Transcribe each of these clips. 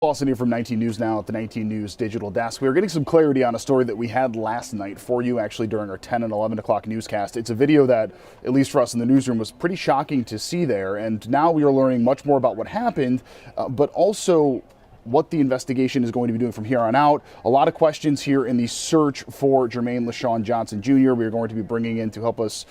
Lawson here from 19 News Now at the 19 News Digital Desk. We are getting some clarity on a story that we had last night for you actually during our 10 and 11 o'clock newscast. It's a video that, at least for us in the newsroom, was pretty shocking to see there. And now we are learning much more about what happened, but also what the investigation is going to be doing from here on out. A lot of questions here in the search for Jermaine LaShawn Johnson Jr. We are going to be bringing in to help us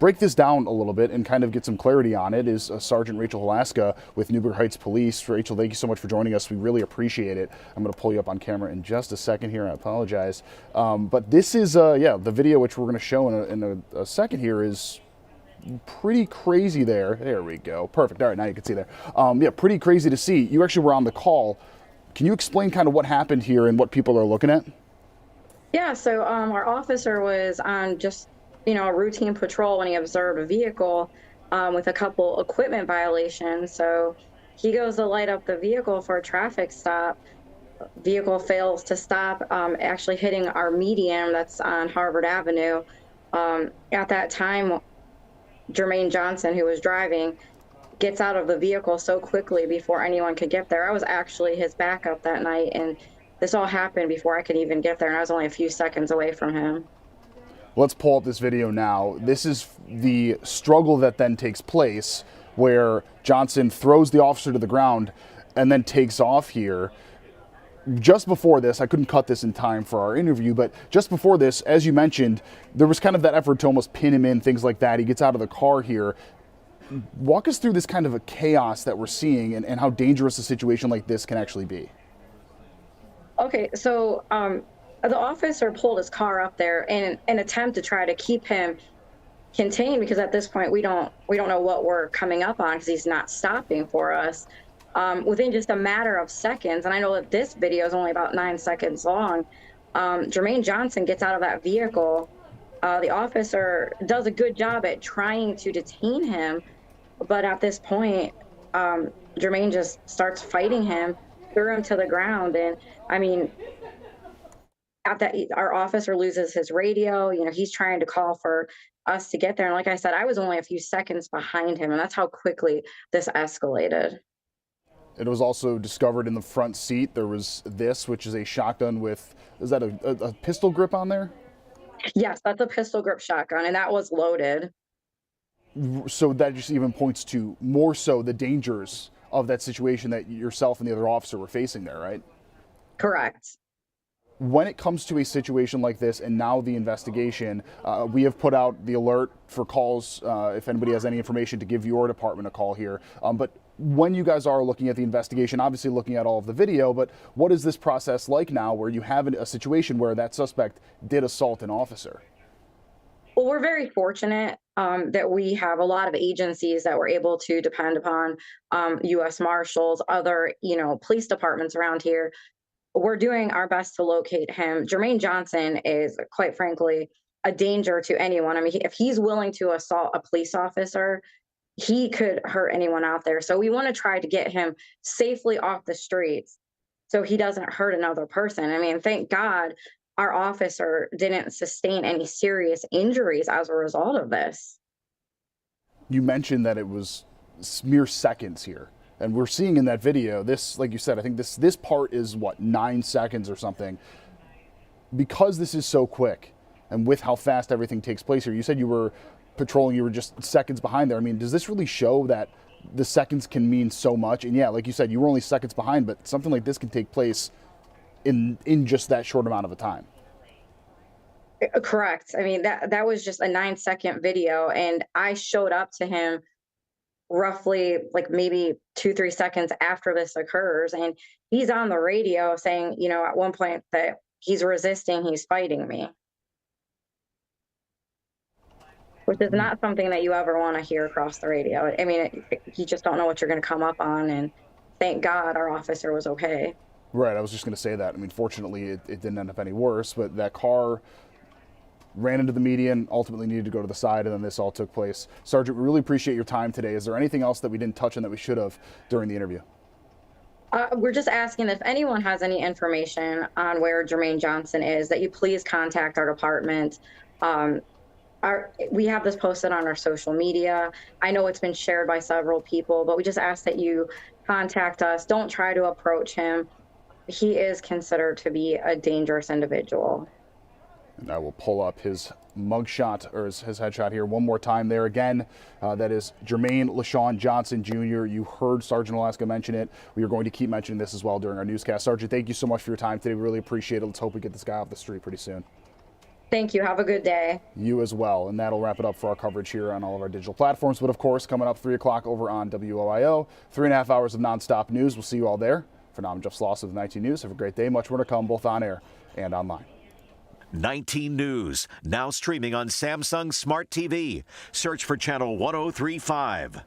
break this down a little bit and kind of get some clarity on it is Sergeant Rachel Halaska with Newburgh Heights Police. Rachel, thank you so much for joining us. We really appreciate it. I'm going to pull you up on camera in just a second here. I apologize. But this is, the video which we're going to show in a second here is pretty crazy there. There we go. Perfect. All right, now you can see there. Pretty crazy to see. You actually were on the call. Can you explain kind of what happened here and what people are looking at? Yeah, so our officer was on just a routine patrol when he observed a vehicle with a couple equipment violations. So he goes to light up the vehicle for a traffic stop. Vehicle fails to stop, actually hitting our median that's on Harvard Avenue. At that time, Jermaine Johnson, who was driving, gets out of the vehicle so quickly before anyone could get there. I was actually his backup that night, and this all happened before I could even get there, and I was only a few seconds away from him. Let's pull up this video now. This is the struggle that then takes place where Johnson throws the officer to the ground and then takes off here. Just before this, I couldn't cut this in time for our interview, but just before this, as you mentioned, there was kind of that effort to almost pin him in, things like that. He gets out of the car here. Walk us through this kind of a chaos that we're seeing and how dangerous a situation like this can actually be. Okay, so the officer pulled his car up there in an attempt to try to keep him contained, because at this point we don't know what we're coming up on because he's not stopping for us. Within just a matter of seconds, and I know that this video is only about 9 seconds long, Jermaine Johnson gets out of that vehicle. The officer does a good job at trying to detain him, but at this point, Jermaine just starts fighting him, threw him to the ground, and I mean, at that, our officer loses his radio. He's trying to call for us to get there, and like I said, I was only a few seconds behind him, and that's how quickly this escalated. It was also discovered in the front seat. There was this, which is a shotgun with, is that a pistol grip on there? Yes, that's a pistol grip shotgun, and that was loaded. So that just even points to more so the dangers of that situation that yourself and the other officer were facing there, right? Correct. When it comes to a situation like this and now the investigation, we have put out the alert for calls if anybody has any information to give your department a call here. But when you guys are looking at the investigation, obviously looking at all of the video, but what is this process like now where you have a situation where that suspect did assault an officer? Well, we're very fortunate that we have a lot of agencies that we're able to depend upon, U.S. Marshals, other, police departments around here. We're doing our best to locate him. Jermaine Johnson is, quite frankly, a danger to anyone. I mean, if he's willing to assault a police officer, he could hurt anyone out there. So we want to try to get him safely off the streets so he doesn't hurt another person. I mean, thank God our officer didn't sustain any serious injuries as a result of this. You mentioned that it was mere seconds here. And we're seeing in that video, this, like you said, I think this part is what, 9 seconds or something. Because this is so quick and with how fast everything takes place here, you said you were patrolling, you were just seconds behind there. I mean, does this really show that the seconds can mean so much? And yeah, like you said, you were only seconds behind, but something like this can take place in just that short amount of a time. Correct. I mean, that was just a 9-second video, and I showed up to him roughly like maybe 2-3 seconds after this occurs, and he's on the radio saying, at one point that he's resisting, he's fighting me, which is not something that you ever want to hear across the radio. I mean, you just don't know what you're going to come up on, and thank God our officer was okay. Right, I was just going to say that. I mean, fortunately, it didn't end up any worse, but that car ran into the median, ultimately needed to go to the side, and then this all took place. Sergeant, we really appreciate your time today. Is there anything else that we didn't touch on that we should have during the interview? We're just asking if anyone has any information on where Jermaine Johnson is, that you please contact our department. We have this posted on our social media. I know it's been shared by several people, but we just ask that you contact us. Don't try to approach him. He is considered to be a dangerous individual. And I will pull up his mugshot, or his headshot here one more time there again. That is Jermaine LaShawn Johnson Jr. You heard Sergeant Alaska mention it. We are going to keep mentioning this as well during our newscast. Sergeant, thank you so much for your time today. We really appreciate it. Let's hope we get this guy off the street pretty soon. Thank you. Have a good day. You as well. And that'll wrap it up for our coverage here on all of our digital platforms. But of course, coming up 3 o'clock over on WOIO, 3.5 hours of nonstop news. We'll see you all there. For now, I'm Jeff Slauson with 19 News. Have a great day. Much more to come, both on air and online. 19 News, now streaming on Samsung Smart TV. Search for channel 1035.